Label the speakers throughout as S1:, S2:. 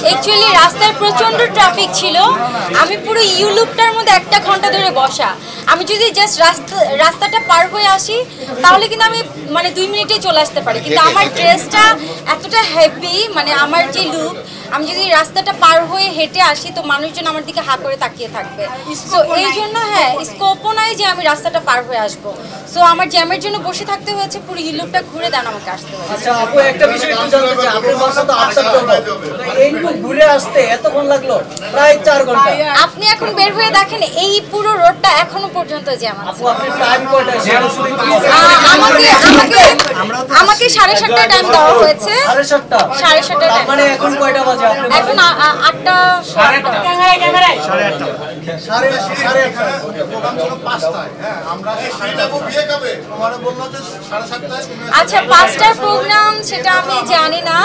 S1: Actually রাস্তায় প্রচন্ড traffic ছিল, আমি পুরো ইউ লুপটার মধ্যে 1 ঘন্টা ধরে বসা। আমি যদি জাস্ট রাস্তাটা পার হয়ে আসি তাহলে কিন্তু আমি মানে 2 মিনিটেই চলে আসতে পারি, কিন্তু আমার ড্রেসটা এতটা হেভি, মানে আমার যে লুক, আমি যদি রাস্তাটা পার হয়ে হেঁটে আসি তো মানুষজন আমার দিকে হা করে তাকিয়ে থাকবে। সো এই জন্য স্কোপও নাই যে আমি রাস্তাটা পার হয়ে আসবো। সো আমার জ্যামের জন্য বসে থাকতে হয়েছে, পুরো ইউলুপটা ঘুরে দেন আমাকে আসতে হয়েছে।
S2: আচ্ছা আপু, একটা বিষয় একটু জানতে চাই, আপনার বাসা তো 8টা এইটুকু ঘুরে আসতে এতক্ষণ লাগলো? প্রায় 4 ঘন্টা।
S1: আপনি এখন বের হয়ে দেখেন এই পুরো রোডটা এখনো পর্যন্ত জ্যাম আছে।
S2: আপু আপনি টাইম কয়টা?
S1: আমাকে 7:30টায় টাইম দেওয়া হয়েছে।
S2: 7:30?
S1: টাইম।
S2: মানে এখন কয়টা বাজে?
S1: এখন 8টা
S2: 8:30।
S1: আচ্ছা 5টার প্রোগ্রাম সেটা আমি জানি না।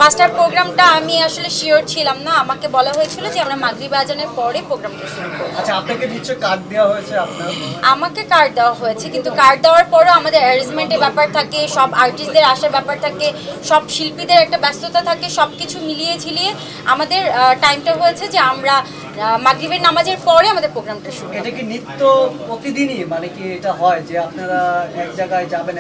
S1: 5টার প্রোগ্রামটা আমি আসলে শিওর ছিলাম না, আমাকে বলা হয়েছিল যে আমরা মাগরিব আজানের পরে প্রোগ্রামটা শুরু করব।
S2: আচ্ছা আপনাকে নিশ্চয় কার্ড দেওয়া হয়েছে? আপনার
S1: আমাকে কার্ড দেওয়া হয়েছে, কিন্তু কার্ড দেওয়ার পরও আমাদের অ্যারেঞ্জমেন্টের ব্যাপার থাকে, সব আর্টিস্টদের আসার ব্যাপার থাকে, সব শিল্পীদের একটা ব্যস্ততা থাকে, সব কিছু মিলিয়ে ঝিলিয়ে আমাদের টাইমটা হয়েছে যে আমরা মাগরিবের নামাজের পরে আমাদের প্রোগ্রামটা শুরু।
S2: এটা কি নিত্য প্রতিদিনই মানে কি এটা হয় যে আপনারা এক জায়গায় যাবেন?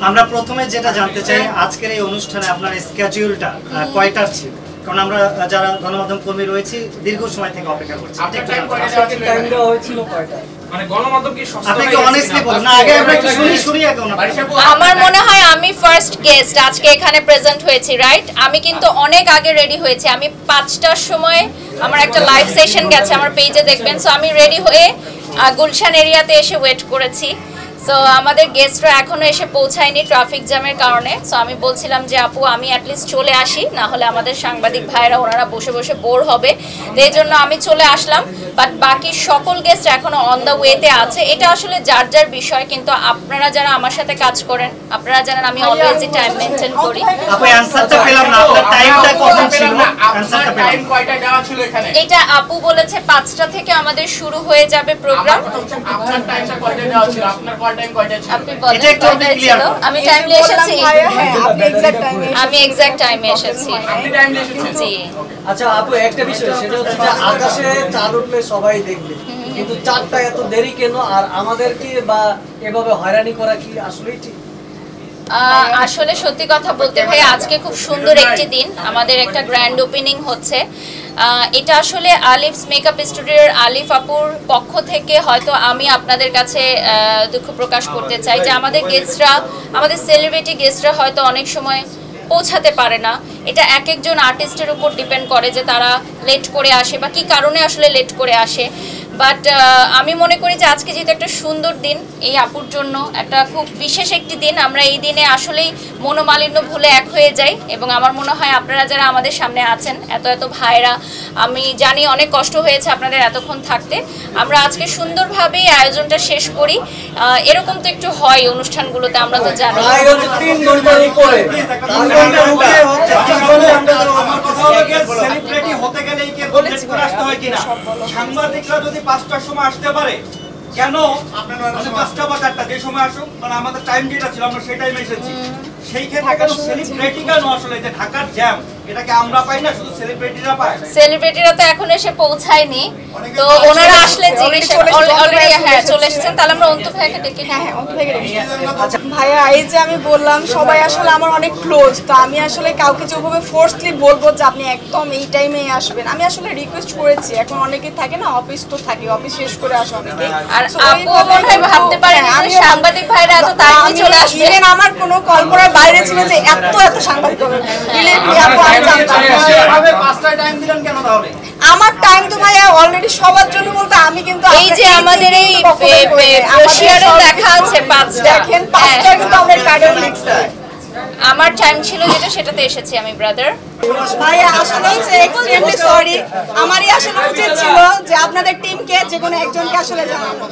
S3: আমরা প্রথমে যেটা জানতে চাই, আজকের এই অনুষ্ঠানে আপনার স্কেডিউলটা কয়টার ছিল? কারণ আমরা যারা গণমাধ্যম কর্মী রয়েছি দীর্ঘ সময় থেকে অপেক্ষা করছি।
S2: টাইম দেওয়া হয়েছিল কয়টা?
S4: মানে গণমাধ্যম কি
S3: আপনি কি অনেস্টলি বলুন না, আগে আমরা একটু শুনি এখন।
S5: আমার মনে হয় আমি ফার্স্ট গেস্ট আজকে এখানে প্রেজেন্ট হয়েছি, রাইট? আমি কিন্তু অনেক আগে রেডি হয়েছি। আমি 5টার সময় আমার একটা লাইভ সেশন গেছে, আমার পেজে দেখবেন। সো আমি রেডি হয়ে গুলশান এরিয়াতে এসে ওয়েট করেছি। সো আমাদের গেস্টরা এখনো এসে পৌঁছায়নি ট্রাফিক জ্যামের কারণে। সো আমি বলছিলাম যে আপু আমি অ্যাটলিস্ট চলে আসি, না হলে আমাদের সাংবাদিক ভাইরা ওনারা বসে বসে বোর হবে, এই জন্য আমি চলে আসলাম। বাট বাকি সকল গেস্ট এখনো অন দ্য ওয়েতে আছে। এটা আসলে যার যার বিষয়, কিন্তু আপনারা যারা আমার সাথে কাজ করেন আপনারা জানেন আমি অলওয়েজই টাইম মেনটেন করি।
S3: আপু অ্যানসারটা পেলাম না, আপনার টাইমটা কখন ছিল? অ্যানসারটা পেলাম।
S4: টাইম কয়টা দেওয়া ছিল এখানে?
S5: এটা আপু বলেছে 5টা থেকে আমাদের শুরু হয়ে যাবে প্রোগ্রাম।
S4: আপনার টাইমটা কয়টা দেওয়া ছিল? আপনার কল টাইম কয়টা ছিল?
S5: আপনি বলেন কয়টা ছিল? আমি টাইমলি এসেছি। আমি এক্সাক্ট টাইমে এসেছি।
S4: আপনি টাইমলি এসেছেন?
S5: জি।
S2: আচ্ছা আপু একটা বিষয়, সেটা হচ্ছে যে আকাশে চাঁদ উঠলে সবাই দেখবে, কিন্তু চাঁদটা এত দেরি কেন? আর আমাদের কি বা এভাবে হয়রানি করা কি আসলেই ঠিক?
S5: আসলে সত্যি কথা বলতে ভাই আজকে খুব সুন্দর একটি দিন, আমাদের একটা গ্র্যান্ড ওপেনিং হচ্ছে। এটা আসলে আলিফস মেকআপ স্টুডিওর আলিফ আপুর পক্ষ থেকে হয়তো আমি আপনাদের কাছে দুঃখ প্রকাশ করতে চাই যে আমাদের গেস্টরা, আমাদের সেলিব্রিটি গেস্টরা হয়তো অনেক সময় পৌঁছাতে পারে না। এটা এক একজন আর্টিস্টের উপর ডিপেন্ড করে যে তারা লেট করে আসে বা কী কারণে আসলে লেট করে আসে। বাট আমি মনে করি যে আজকে যেহেতু একটা সুন্দর দিন, এই আপুর জন্য একটা খুব বিশেষ একটি দিন, আমরা এই দিনে আসলেই মনোমালিন্য ভুলে এক হয়ে যাই। এবং আমার মনে হয় আপনারা যারা আমাদের সামনে আছেন এত এত ভাইরা, আমি জানি অনেক কষ্ট হয়েছে আপনাদের এতক্ষণ থাকতে। আমরা আজকে সুন্দরভাবেই আয়োজনটা শেষ করি। এরকম তো একটু হয় অনুষ্ঠানগুলোতে, আমরা তো জানি।
S3: সেলিব্রিটি হতে গেলে কি আসতে হয় কিনা? সাংবাদিকরা যদি 5টার সময় আসতে পারে, কেন 5টা বা 4টা যে সময় আসুক, মানে আমাদের টাইম যেটা ছিল আমরা সেই টাইমে এসেছি। সেই ক্ষেত্রে কেন সেলিব্রিটি কেন আসলে যে ঢাকার জ্যাম এটাকে আমরা পাই না, শুধু সেলিব্রিটিরা পায়?
S5: সেলিব্রিটিরা তো এখন এসে পৌঁছায়নি, তো ওনারা আসলে জিজ্ঞেস অলরেডি চলে এসেছেন। তাহলে আমরা অন্তু ভাইকে ডেকে
S6: অন্তু ভাইকে ভাইয়া, এই যে আমি বললাম সবাই আসলে আমার অনেক ক্লোজ, তো আমি আসলে কাউকে যেভাবে ফোর্সলি বলবো যে আপনি একদম এই টাইমে আসবেন, আমি আসলে রিকোয়েস্ট করেছি। এখন অনেকেই থাকে না, অফিস তো থাকে, অফিস শেষ করে আসে অনেকে।
S5: আর আপু মনে হয় ভাবতে পারেন আমি সাংবাদিক ভাইরা এত তাড়াতাড়ি চলে আসবে।
S6: ইভেন আমার কোনো কল্পনার বাইরে ছিল যে এত সাংবাদিক হবে। আমার টাইম তো ভাইয়া অলরেডি সবার জন্য বলতে আমি কিন্তু
S5: এই যে আমাদের এই ব্রোশিয়ারে দেখা আছে 5টা,
S6: দেখেন 5টা কিন্তু আমাদের কার্ডে লিখছে।
S5: আমার টাইম ছিল যেটা, সেটাতে এসেছি আমি ব্রাদার।
S6: ভাইয়া আসলে এক্সট্রিমলি সরি, আমারই আসলে উচিত ছিল যে আপনাদের টিমকে যে কোনো একজনকে আসলে জানানো।